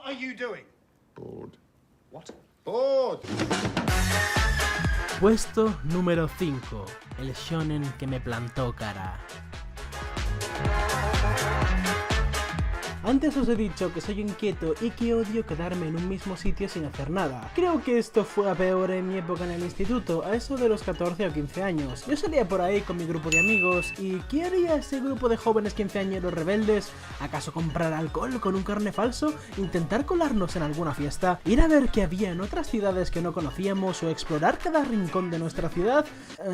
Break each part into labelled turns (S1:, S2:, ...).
S1: are you doing?
S2: Bored.
S1: What?
S2: Bored!
S3: Puesto número 5. El shonen que me plantó cara. Antes os he dicho que soy inquieto y que odio quedarme en un mismo sitio sin hacer nada. Creo que esto fue a peor en mi época en el instituto, a eso de los 14 o 15 años. Yo salía por ahí con mi grupo de amigos y ¿qué haría ese grupo de jóvenes quinceañeros rebeldes? ¿Acaso comprar alcohol con un carné falso? ¿Intentar colarnos en alguna fiesta? ¿Ir a ver qué había en otras ciudades que no conocíamos o explorar cada rincón de nuestra ciudad?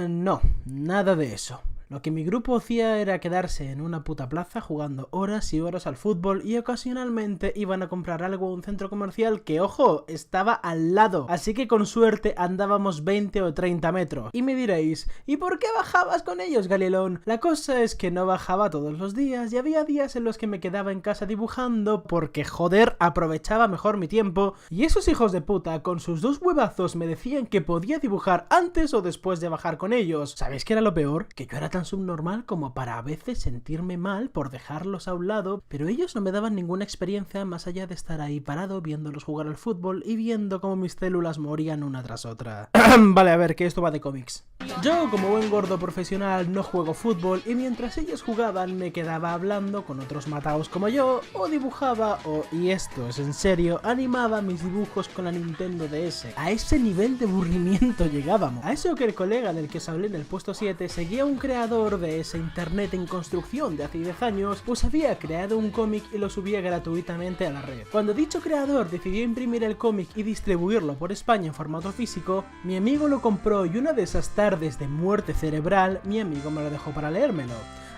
S3: No, nada de eso. Lo que mi grupo hacía era quedarse en una puta plaza jugando horas y horas al fútbol y ocasionalmente iban a comprar algo a un centro comercial que, ojo, estaba al lado. Así que con suerte andábamos 20 o 30 metros. Y me diréis, ¿y por qué bajabas con ellos, Galilón? La cosa es que no bajaba todos los días y había días en los que me quedaba en casa dibujando porque, joder, aprovechaba mejor mi tiempo. Y esos hijos de puta con sus dos huevazos me decían que podía dibujar antes o después de bajar con ellos. ¿Sabéis qué era lo peor? Que yo era tan subnormal como para a veces sentirme mal por dejarlos a un lado, pero ellos no me daban ninguna experiencia más allá de estar ahí parado viéndolos jugar al fútbol y viendo cómo mis células morían una tras otra. Vale, a ver, que esto va de cómics. Yo, como buen gordo profesional, no juego fútbol y mientras ellos jugaban me quedaba hablando con otros mataos como yo, o dibujaba, y esto es en serio, animaba mis dibujos con la Nintendo DS. A ese nivel de aburrimiento llegábamos. A eso que el colega del que os hablé en el puesto 7 seguía un creador de ese internet en construcción de hace 10 años, pues había creado un cómic y lo subía gratuitamente a la red. Cuando dicho creador decidió imprimir el cómic y distribuirlo por España en formato físico, mi amigo lo compró y una de esas tardes de muerte cerebral, mi amigo me lo dejó para leérmelo.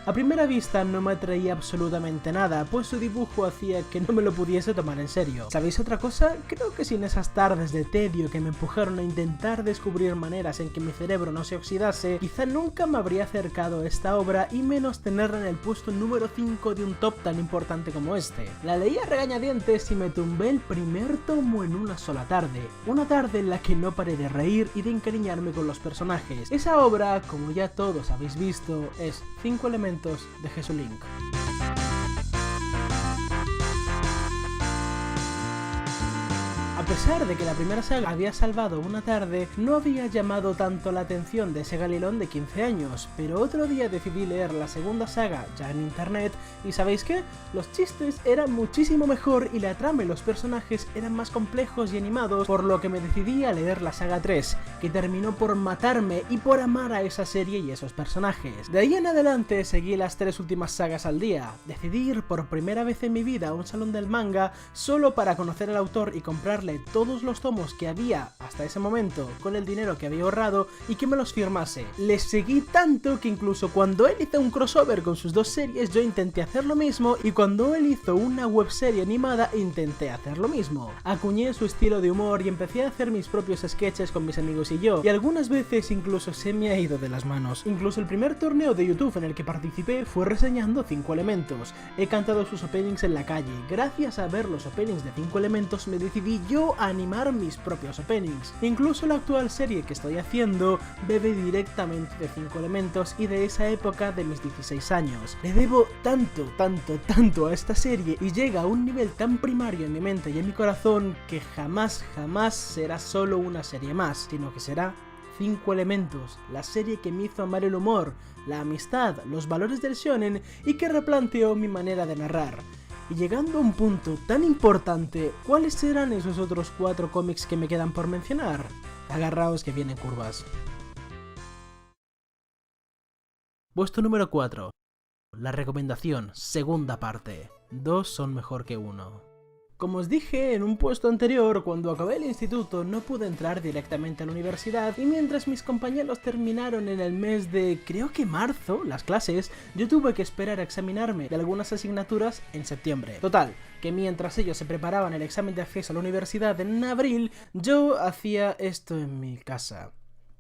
S3: A primera vista no me atraía absolutamente nada, pues su dibujo hacía que no me lo pudiese tomar en serio. ¿Sabéis otra cosa? Creo que sin esas tardes de tedio que me empujaron a intentar descubrir maneras en que mi cerebro no se oxidase, quizá nunca me habría acercado a esta obra y menos tenerla en el puesto número 5 de un top tan importante como este. La leí a regañadientes y me tumbé el primer tomo en una sola tarde. Una tarde en la que no paré de reír y de encariñarme con los personajes. Esa obra, como ya todos habéis visto, es 5 elementos de Jesulink. A pesar de que la primera saga había salvado una tarde, no había llamado tanto la atención de ese Galilón de 15 años, pero otro día decidí leer la segunda saga ya en internet y ¿sabéis qué? Los chistes eran muchísimo mejor y la trama y los personajes eran más complejos y animados, por lo que me decidí a leer la saga 3, que terminó por matarme y por amar a esa serie y esos personajes. De ahí en adelante seguí las 3 últimas sagas al día. Decidí ir por primera vez en mi vida a un salón del manga solo para conocer al autor y comprarle todos los tomos que había hasta ese momento con el dinero que había ahorrado y que me los firmase. Les seguí tanto que incluso cuando él hizo un crossover con sus dos series yo intenté hacer lo mismo y cuando él hizo una webserie animada intenté hacer lo mismo. Acuñé su estilo de humor y empecé a hacer mis propios sketches con mis amigos y yo, y algunas veces incluso se me ha ido de las manos. Incluso el primer torneo de YouTube en el que participé fue reseñando 5 elementos. He cantado sus openings en la calle. Gracias a ver los openings de 5 elementos me decidí yo a animar mis propios openings. Incluso la actual serie que estoy haciendo bebe directamente de 5 elementos y de esa época de mis 16 años. Le debo tanto a esta serie y llega a un nivel tan primario en mi mente y en mi corazón que jamás será solo una serie más, sino que será 5 elementos, la serie que me hizo amar el humor, la amistad, los valores del shonen y que replanteó mi manera de narrar. Y llegando a un punto tan importante, ¿cuáles serán esos otros 4 cómics que me quedan por mencionar? Agarraos que vienen curvas. Puesto número 4. La recomendación, segunda parte. 2 son mejor que 1. Como os dije en un puesto anterior, cuando acabé el instituto no pude entrar directamente a la universidad y mientras mis compañeros terminaron en el mes de, creo que marzo, las clases, yo tuve que esperar a examinarme de algunas asignaturas en septiembre. Total, que mientras ellos se preparaban el examen de acceso a la universidad en abril, yo hacía esto en mi casa.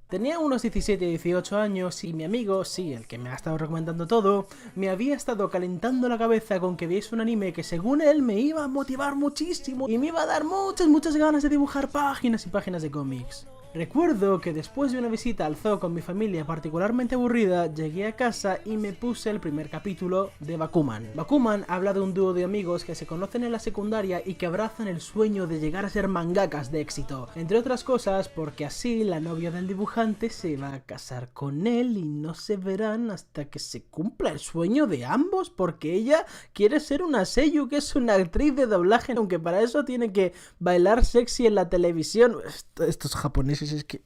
S3: Tenía unos 17 y 18 años y mi amigo, sí, el que me ha estado recomendando todo, me había estado calentando la cabeza con que viese un anime que según él me iba a motivar muchísimo y me iba a dar muchas ganas de dibujar páginas y páginas de cómics. Recuerdo que después de una visita al zoo con mi familia particularmente aburrida, llegué a casa y me puse el primer capítulo de Bakuman. Bakuman habla de un dúo de amigos que se conocen en la secundaria y que abrazan el sueño de llegar a ser mangakas de éxito. Entre otras cosas, porque así la novia del dibujante se va a casar con él y no se verán hasta que se cumpla el sueño de ambos, porque ella quiere ser una seiyuu, que es una actriz de doblaje, aunque para eso tiene que bailar sexy en la televisión. Estos japoneses es que...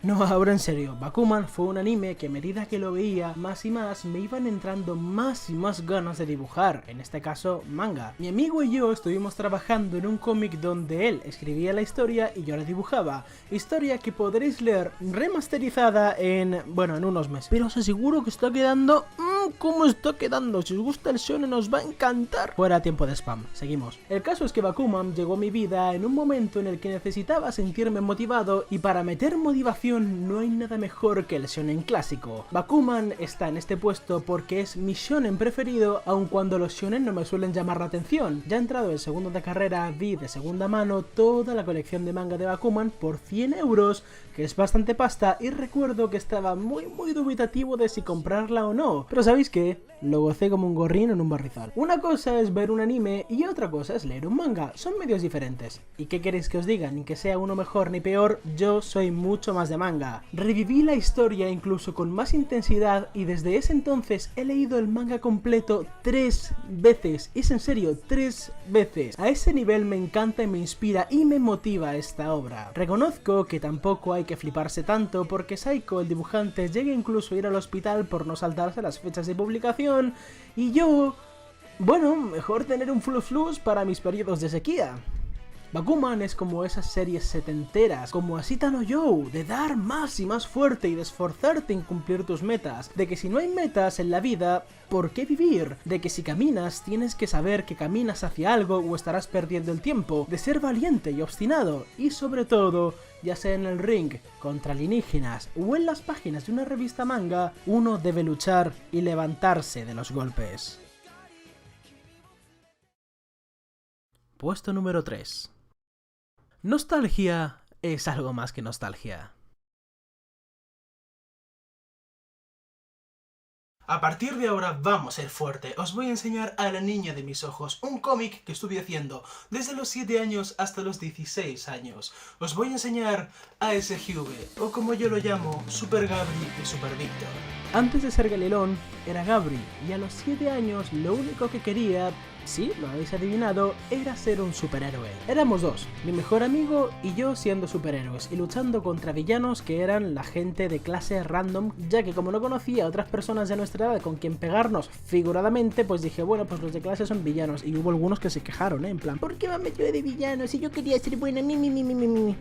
S3: No, ahora en serio, Bakuman fue un anime que a medida que lo veía más y más me iban entrando más y más ganas de dibujar, en este caso manga. Mi amigo y yo estuvimos trabajando en un cómic donde él escribía la historia y yo la dibujaba, historia que podréis leer remasterizada en unos meses, pero os aseguro que está quedando... ¿Cómo está quedando? Si os gusta el shonen os va a encantar. Fuera tiempo de spam, seguimos. El caso es que Bakuman llegó a mi vida en un momento en el que necesitaba sentirme motivado, y para meter motivación no hay nada mejor que el shonen clásico. Bakuman está en este puesto porque es mi shonen preferido, aun cuando los shonen no me suelen llamar la atención. Ya entrado el segundo de carrera, vi de segunda mano toda la colección de manga de Bakuman por 100 euros, que es bastante pasta, y recuerdo que estaba muy dubitativo de si comprarla o no, pero ¿sabéis qué? Lo gocé como un gorrino en un barrizal. Una cosa es ver un anime y otra cosa es leer un manga, son medios diferentes. ¿Y qué queréis que os diga? Ni que sea uno mejor ni peor, yo soy mucho más de manga. Reviví la historia incluso con más intensidad y desde ese entonces he leído el manga completo 3 veces, es en serio, 3 veces. A ese nivel me encanta y me inspira y me motiva esta obra. Reconozco que tampoco hay que fliparse tanto porque Saiko, el dibujante, llega incluso a ir al hospital por no saltarse las fechas de publicación, y yo... bueno, mejor tener un flus para mis periodos de sequía. Bakuman es como esas series setenteras, como Ashita no Jou, de dar más y más fuerte y de esforzarte en cumplir tus metas, de que si no hay metas en la vida, ¿por qué vivir? De que si caminas tienes que saber que caminas hacia algo o estarás perdiendo el tiempo, de ser valiente y obstinado, y sobre todo, ya sea en el ring, contra alienígenas o en las páginas de una revista manga, uno debe luchar y levantarse de los golpes. Puesto número 3. Nostalgia es algo más que nostalgia. A partir de ahora vamos a ir fuerte. Os voy a enseñar a la niña de mis ojos, un cómic que estuve haciendo desde los 7 años hasta los 16 años. Os voy a enseñar a SGV, o como yo lo llamo, Super Gabri y Super Víctor. Antes de ser Galilón, era Gabri, y a los 7 años lo único que quería, sí, lo habéis adivinado, era ser un superhéroe. Éramos dos, mi mejor amigo y yo siendo superhéroes, y luchando contra villanos que eran la gente de clase random, ya que como no conocía a otras personas de nuestra edad con quien pegarnos figuradamente, pues dije, bueno, pues los de clase son villanos, y hubo algunos que se quejaron, en plan, ¿por qué me han metido de villanos si yo quería ser buena?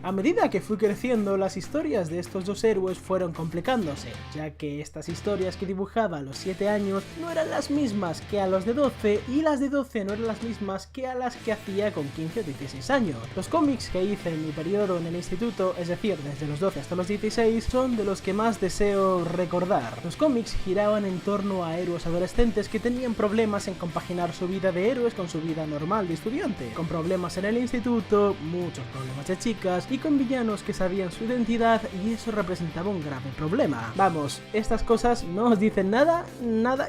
S3: A medida que fui creciendo, las historias de estos dos héroes fueron complicándose, ya que estas historias que dibujaba a los 7 años no eran las mismas que a los de 12, y las de 12 no eran las mismas que a las que hacía con 15 o 16 años. Los cómics que hice en mi periodo en el instituto, es decir, desde los 12 hasta los 16, son de los que más deseo recordar. Los cómics giraban en torno a héroes adolescentes que tenían problemas en compaginar su vida de héroes con su vida normal de estudiante, con problemas en el instituto, muchos problemas de chicas, y con villanos que sabían su identidad, y eso representaba un grave problema. Vamos, estas cosas no os dicen nada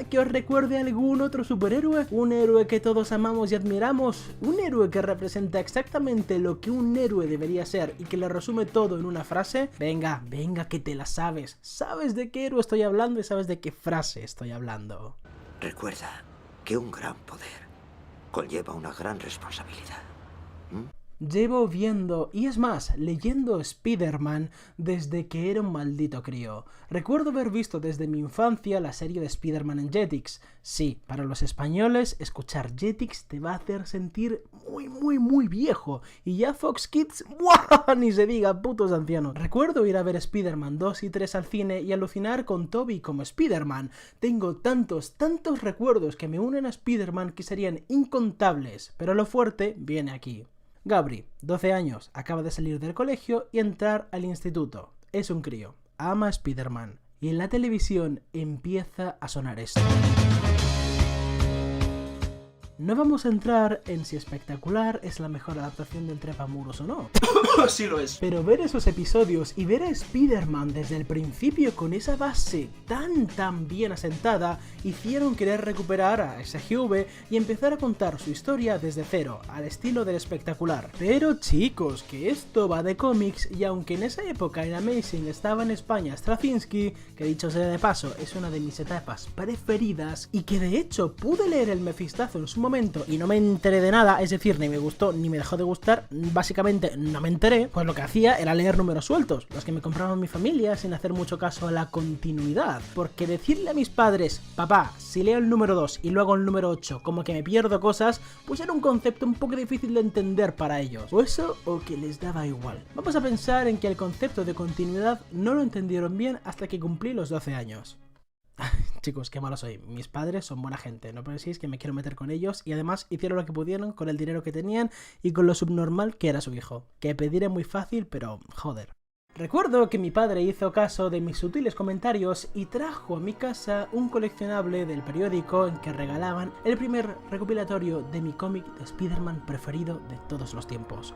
S3: que os recuerde a algún otro superhéroe, un héroe que todos amamos y admiramos, un héroe que representa exactamente lo que un héroe debería ser y que le resume todo en una frase. Venga que te la sabes, sabes de qué héroe estoy hablando y sabes de qué frase estoy hablando.
S1: Recuerda que un gran poder conlleva una gran responsabilidad.
S3: Llevo viendo, y es más, leyendo Spider-Man desde que era un maldito crío. Recuerdo haber visto desde mi infancia la serie de Spider-Man en Jetix. Sí, para los españoles, escuchar Jetix te va a hacer sentir muy viejo. Y ya Fox Kids, ¡buah! Ni se diga, putos ancianos. Recuerdo ir a ver Spider-Man 2 y 3 al cine y alucinar con Tobey como Spider-Man. Tengo tantos recuerdos que me unen a Spider-Man que serían incontables, pero lo fuerte viene aquí. Gabri, 12 años, acaba de salir del colegio y entrar al instituto. Es un crío, ama a Spider-Man, y en la televisión empieza a sonar esto. No vamos a entrar en si Espectacular es la mejor adaptación del Trepamuros o no.
S2: Sí lo es.
S3: Pero ver esos episodios y ver a Spider-Man desde el principio con esa base tan bien asentada hicieron querer recuperar a SGV y empezar a contar su historia desde cero, al estilo del Espectacular. Pero chicos, que esto va de cómics y aunque en esa época en Amazing estaba en España Straczynski, que dicho sea de paso es una de mis etapas preferidas y que de hecho pude leer el Mefistazo en su momento y no me enteré de nada, es decir, ni me gustó ni me dejó de gustar, básicamente no me enteré, pues lo que hacía era leer números sueltos, los que me compraban mi familia sin hacer mucho caso a la continuidad, porque decirle a mis padres, papá, si leo el número 2 y luego el número 8 como que me pierdo cosas, pues era un concepto un poco difícil de entender para ellos, o eso o que les daba igual. Vamos a pensar en que el concepto de continuidad no lo entendieron bien hasta que cumplí los 12 años. Chicos, qué malo soy. Mis padres son buena gente, no penséis que me quiero meter con ellos y además hicieron lo que pudieron con el dinero que tenían y con lo subnormal que era su hijo. Que pedir es muy fácil, pero joder. Recuerdo que mi padre hizo caso de mis sutiles comentarios y trajo a mi casa un coleccionable del periódico en que regalaban el primer recopilatorio de mi cómic de Spider-Man preferido de todos los tiempos.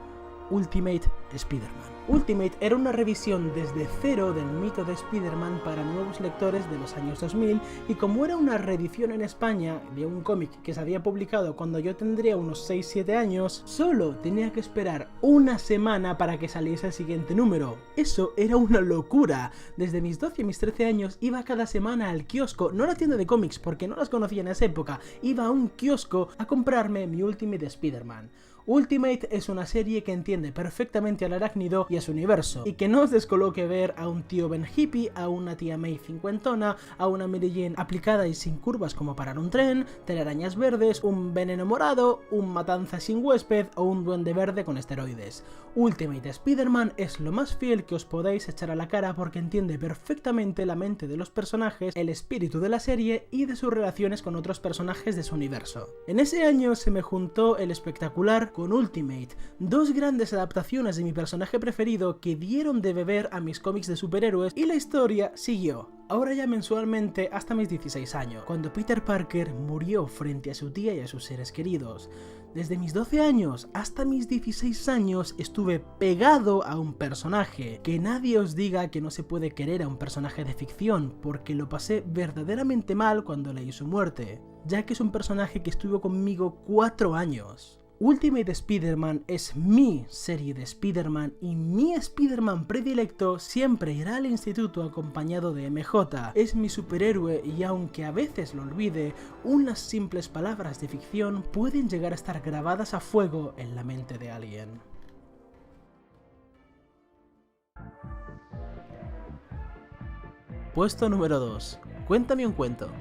S3: Ultimate Spider-Man. Ultimate era una revisión desde cero del mito de Spider-Man para nuevos lectores de los años 2000 y como era una reedición en España de un cómic que se había publicado cuando yo tendría unos 6-7 años, solo tenía que esperar una semana para que saliese el siguiente número. Eso era una locura. Desde mis 12 y mis 13 años iba cada semana al kiosco, no a la tienda de cómics porque no las conocía en esa época, iba a un kiosco a comprarme mi Ultimate Spider-Man. Ultimate es una serie que entiende perfectamente al arácnido y a su universo, y que no os descoloque ver a un tío Ben hippie, a una tía May cincuentona, a una Mary Jane aplicada y sin curvas como parar un tren, telarañas verdes, un veneno morado, un matanza sin huésped o un duende verde con esteroides. Ultimate Spider-Man es lo más fiel que os podéis echar a la cara porque entiende perfectamente la mente de los personajes, el espíritu de la serie y de sus relaciones con otros personajes de su universo. En ese año se me juntó el Espectacular con Ultimate, dos grandes adaptaciones de mi personaje preferido que dieron de beber a mis cómics de superhéroes y la historia siguió. Ahora ya mensualmente hasta mis 16 años, cuando Peter Parker murió frente a su tía y a sus seres queridos. Desde mis 12 años hasta mis 16 años estuve pegado a un personaje. Que nadie os diga que no se puede querer a un personaje de ficción, porque lo pasé verdaderamente mal cuando leí su muerte, ya que es un personaje que estuvo conmigo 4 años. Ultimate Spider-Man es mi serie de Spider-Man y mi Spider-Man predilecto siempre irá al instituto acompañado de MJ. Es mi superhéroe y aunque a veces lo olvide, unas simples palabras de ficción pueden llegar a estar grabadas a fuego en la mente de alguien. Puesto número 2. Cuéntame un cuento.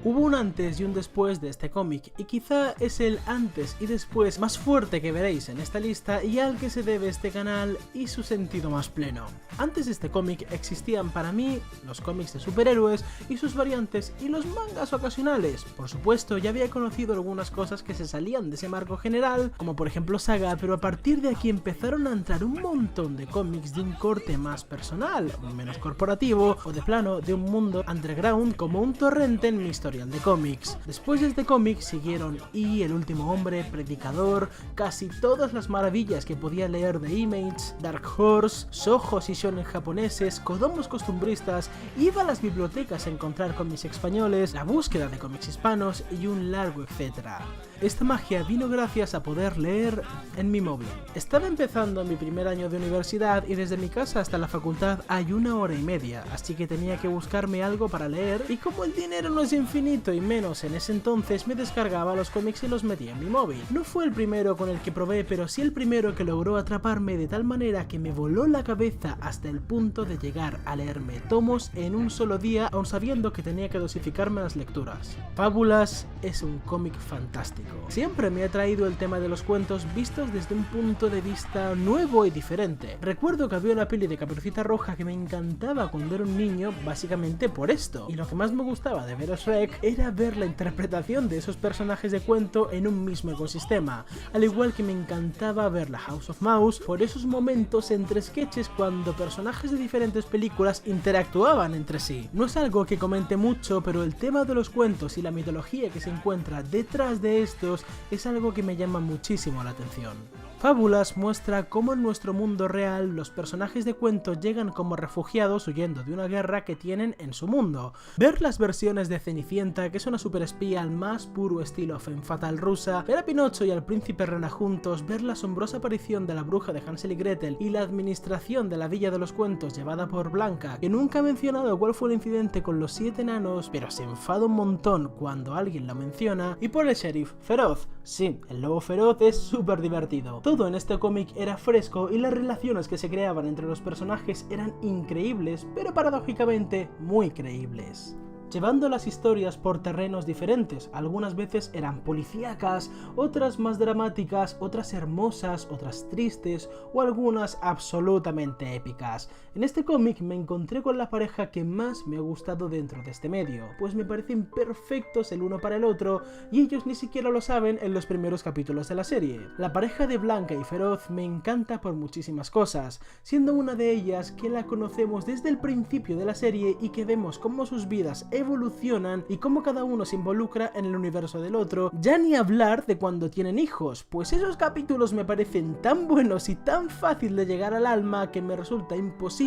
S3: Hubo un antes y un después de este cómic, y quizá es el antes y después más fuerte que veréis en esta lista y al que se debe este canal y su sentido más pleno. Antes de este cómic existían para mí los cómics de superhéroes y sus variantes y los mangas ocasionales. Por supuesto, ya había conocido algunas cosas que se salían de ese marco general, como por ejemplo Saga, pero a partir de aquí empezaron a entrar un montón de cómics de un corte más personal, menos corporativo, o de plano de un mundo underground como un torrente en mi historia de cómics. Después de este cómic siguieron Y, El último hombre, Predicador, casi todas las maravillas que podía leer de Image, Dark Horse, Shōjo y shonen japoneses, kodomos costumbristas, iba a las bibliotecas a encontrar cómics españoles, la búsqueda de cómics hispanos y un largo etcétera. Esta magia vino gracias a poder leer en mi móvil. Estaba empezando mi primer año de universidad y desde mi casa hasta la facultad hay 1 hora y media, así que tenía que buscarme algo para leer y como el dinero no es infinito y menos en ese entonces me descargaba los cómics y los metía en mi móvil. No fue el primero con el que probé, pero sí el primero que logró atraparme de tal manera que me voló la cabeza hasta el punto de llegar a leerme tomos en un solo día, aun sabiendo que tenía que dosificarme las lecturas. Fábulas es un cómic fantástico. Siempre me ha traído el tema de los cuentos vistos desde un punto de vista nuevo y diferente. Recuerdo que había una peli de Caperucita Roja que me encantaba cuando era un niño, básicamente por esto. Y lo que más me gustaba de ver a Shrek cómic era ver la interpretación de esos personajes de cuento en un mismo ecosistema, al igual que me encantaba ver la House of Mouse por esos momentos entre sketches cuando personajes de diferentes películas interactuaban entre sí. No es algo que comente mucho, pero el tema de los cuentos y la mitología que se encuentra detrás de estos es algo que me llama muchísimo la atención. Fábulas muestra cómo en nuestro mundo real los personajes de cuento llegan como refugiados huyendo de una guerra que tienen en su mundo. Ver las versiones de Cenicienta, que es una superespía al más puro estilo Femme Fatale rusa, ver a Pinocho y al príncipe Rana juntos, ver la asombrosa aparición de la bruja de Hansel y Gretel y la administración de la Villa de los Cuentos llevada por Blanca, que nunca ha mencionado cuál fue el incidente con los 7 enanos, pero se enfada un montón cuando alguien lo menciona, y por el sheriff Feroz. Sí, el lobo feroz es súper divertido. Todo en este cómic era fresco y las relaciones que se creaban entre los personajes eran increíbles, pero paradójicamente muy creíbles, llevando las historias por terrenos diferentes. Algunas veces eran policíacas, otras más dramáticas, otras hermosas, otras tristes o algunas absolutamente épicas. En este cómic me encontré con la pareja que más me ha gustado dentro de este medio, pues me parecen perfectos el uno para el otro y ellos ni siquiera lo saben en los primeros capítulos de la serie. La pareja de Blanca y Feroz me encanta por muchísimas cosas, siendo una de ellas que la conocemos desde el principio de la serie y que vemos cómo sus vidas evolucionan y cómo cada uno se involucra en el universo del otro, ya ni hablar de cuando tienen hijos, pues esos capítulos me parecen tan buenos y tan fácil de llegar al alma que me resulta imposible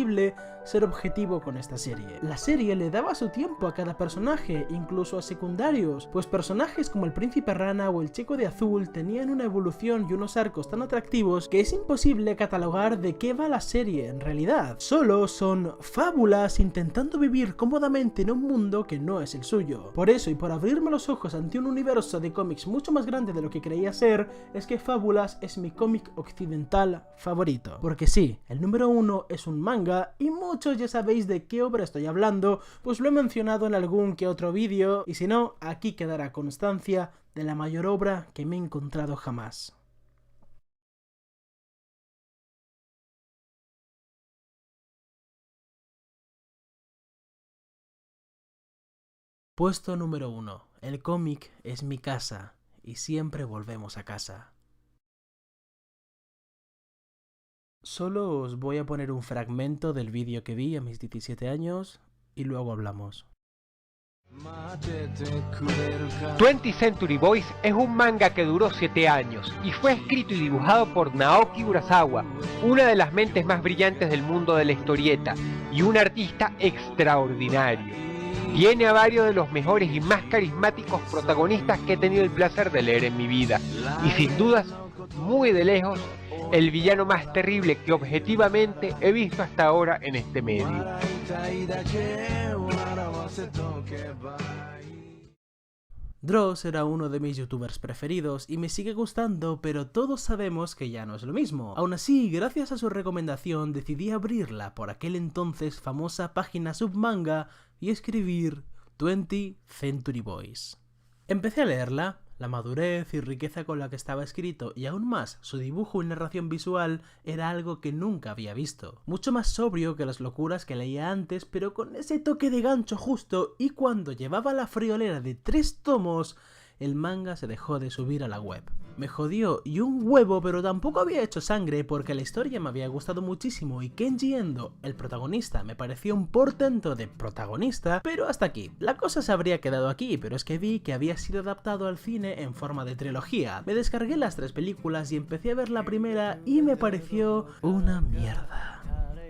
S3: ser objetivo con esta serie. La serie le daba su tiempo a cada personaje, incluso a secundarios, pues personajes como el príncipe Rana o el chico de azul tenían una evolución y unos arcos tan atractivos que es imposible catalogar de qué va la serie en realidad. Solo son fábulas intentando vivir cómodamente en un mundo que no es el suyo. Por eso, y por abrirme los ojos ante un universo de cómics mucho más grande de lo que creía ser, es que Fábulas es mi cómic occidental favorito. Porque sí, el número 1 es un manga y muchos ya sabéis de qué obra estoy hablando, pues lo he mencionado en algún que otro vídeo, y si no, aquí quedará constancia de la mayor obra que me he encontrado jamás. Puesto número 1. El cómic es mi casa, y siempre volvemos a casa. Solo os voy a poner un fragmento del vídeo que vi a mis 17 años y luego hablamos.
S2: 20th Century Boys es un manga que duró 7 años y fue escrito y dibujado por Naoki Urasawa, una de las mentes más brillantes del mundo de la historieta y un artista extraordinario. Tiene a varios de los mejores y más carismáticos protagonistas que he tenido el placer de leer en mi vida, y sin dudas, muy de lejos, el villano más terrible que objetivamente he visto hasta ahora en este medio.
S3: Dross era uno de mis youtubers preferidos y me sigue gustando, pero todos sabemos que ya no es lo mismo. Aún así, gracias a su recomendación decidí abrir por aquel entonces famosa página Submanga y escribir 20th Century Boys. Empecé a leerla. La madurez y riqueza con la que estaba escrito, y aún más su dibujo y narración visual, era algo que nunca había visto. Mucho más sobrio que las locuras que leía antes, pero con ese toque de gancho justo, y cuando llevaba la friolera de 3 tomos, el manga se dejó de subir a la web. Me jodió y un huevo, pero tampoco había hecho sangre porque la historia me había gustado muchísimo y Kenji Endo, el protagonista, me parecía un portento de protagonista, pero hasta aquí. La cosa se habría quedado aquí, pero es que vi que había sido adaptado al cine en forma de trilogía. Me descargué las 3 películas y empecé a ver la primera y me pareció una mierda.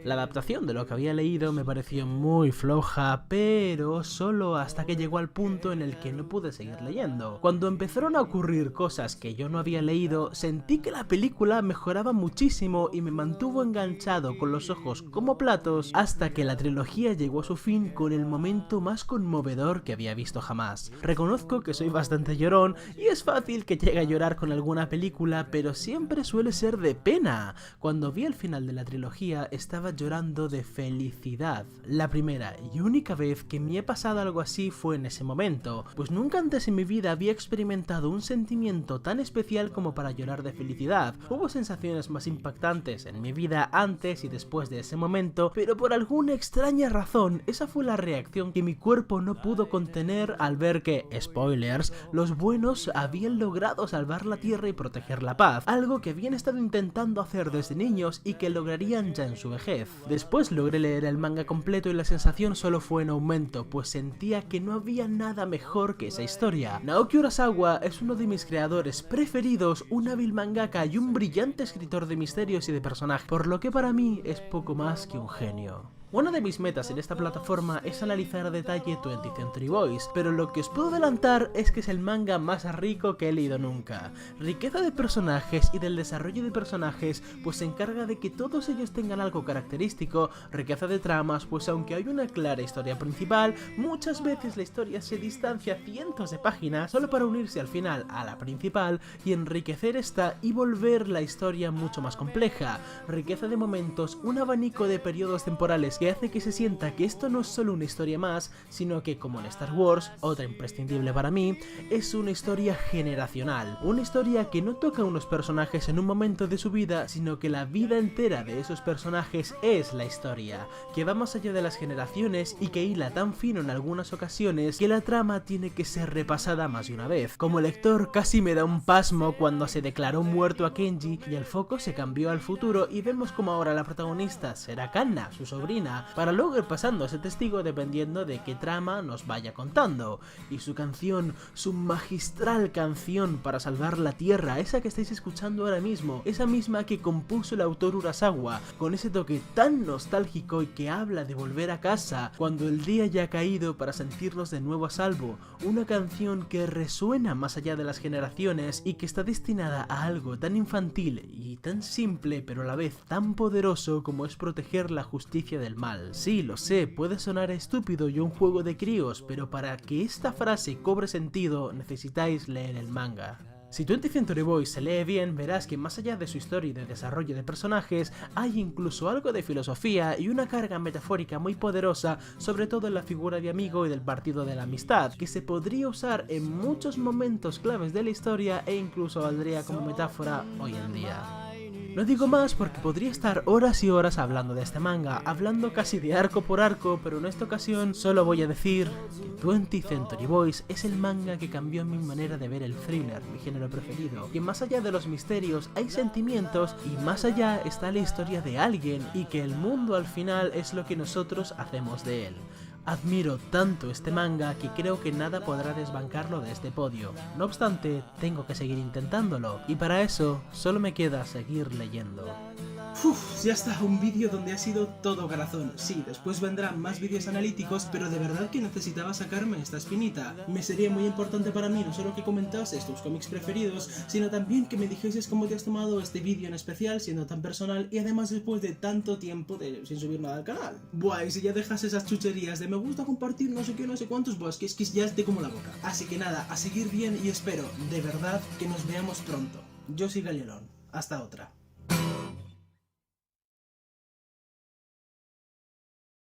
S3: La adaptación de lo que había leído me pareció muy floja, pero solo hasta que llegó al punto en el que no pude seguir leyendo. Cuando empezaron a ocurrir cosas que yo no había leído, sentí que la película mejoraba muchísimo y me mantuvo enganchado con los ojos como platos hasta que la trilogía llegó a su fin con el momento más conmovedor que había visto jamás. Reconozco que soy bastante llorón y es fácil que llegue a llorar con alguna película, pero siempre suele ser de pena. Cuando vi el final de la trilogía estaba llorando de felicidad. La primera y única vez que me he pasado algo así fue en ese momento, pues nunca antes en mi vida había experimentado un sentimiento tan especial como para llorar de felicidad. Hubo sensaciones más impactantes en mi vida antes y después de ese momento, pero por alguna extraña razón, esa fue la reacción que mi cuerpo no pudo contener al ver que, spoilers, los buenos habían logrado salvar la Tierra y proteger la paz, algo que habían estado intentando hacer desde niños y que lograrían ya en su vejez. Después logré leer el manga completo y la sensación solo fue en aumento, pues sentía que no había nada mejor que esa historia. Naoki Urasawa es uno de mis creadores preferidos, un hábil mangaka y un brillante escritor de misterios y de personajes, por lo que para mí es poco más que un genio. Una de mis metas en esta plataforma es analizar a detalle 20th Century Boys, pero lo que os puedo adelantar es que es el manga más rico que he leído nunca. Riqueza de personajes y del desarrollo de personajes, pues se encarga de que todos ellos tengan algo característico, riqueza de tramas, pues aunque hay una clara historia principal, muchas veces la historia se distancia cientos de páginas solo para unirse al final a la principal y enriquecer esta y volver la historia mucho más compleja. Riqueza de momentos, un abanico de periodos temporales que hace que se sienta que esto no es solo una historia más, sino que, como en Star Wars, otra imprescindible para mí, es una historia generacional. Una historia que no toca a unos personajes en un momento de su vida, sino que la vida entera de esos personajes es la historia, que va más allá de las generaciones y que hila tan fino en algunas ocasiones que la trama tiene que ser repasada más de una vez. Como lector casi me da un pasmo cuando se declaró muerto a Kenji y el foco se cambió al futuro y vemos como ahora la protagonista será Kanna, su sobrina, para luego ir pasando a ese testigo dependiendo de qué trama nos vaya contando. Y su canción, su magistral canción para salvar la Tierra, esa que estáis escuchando ahora mismo, esa misma que compuso el autor Urasawa, con ese toque tan nostálgico y que habla de volver a casa cuando el día ya ha caído para sentirnos de nuevo a salvo, una canción que resuena más allá de las generaciones y que está destinada a algo tan infantil y tan simple pero a la vez tan poderoso como es proteger la justicia del mal. Sí, lo sé, puede sonar estúpido y un juego de críos, pero para que esta frase cobre sentido necesitáis leer el manga. Si 20th Century Boys se lee bien, verás que más allá de su historia y de desarrollo de personajes, hay incluso algo de filosofía y una carga metafórica muy poderosa, sobre todo en la figura de amigo y del partido de la amistad, que se podría usar en muchos momentos claves de la historia e incluso valdría como metáfora hoy en día. No digo más porque podría estar horas y horas hablando de este manga, hablando casi de arco por arco, pero en esta ocasión solo voy a decir que 20th Century Boys es el manga que cambió mi manera de ver el thriller, mi género preferido, que más allá de los misterios hay sentimientos y más allá está la historia de alguien y que el mundo al final es lo que nosotros hacemos de él. Admiro tanto este manga que creo que nada podrá desbancarlo de este podio. No obstante, tengo que seguir intentándolo, y para eso solo me queda seguir leyendo. Ya está, un vídeo donde ha sido todo corazón. Sí, después vendrán más vídeos analíticos, pero de verdad que necesitaba sacarme esta espinita. Me sería muy importante para mí no solo que comentases tus cómics preferidos, sino también que me dijeses cómo te has tomado este vídeo en especial, siendo tan personal y además después de tanto tiempo sin subir nada al canal. Buah, y si ya dejas esas chucherías de me gusta compartir no sé qué, no sé cuántos, buah, es que ya esté como la boca. Así que nada, a seguir bien y espero, de verdad, que nos veamos pronto. Yo soy Galielón. Hasta otra.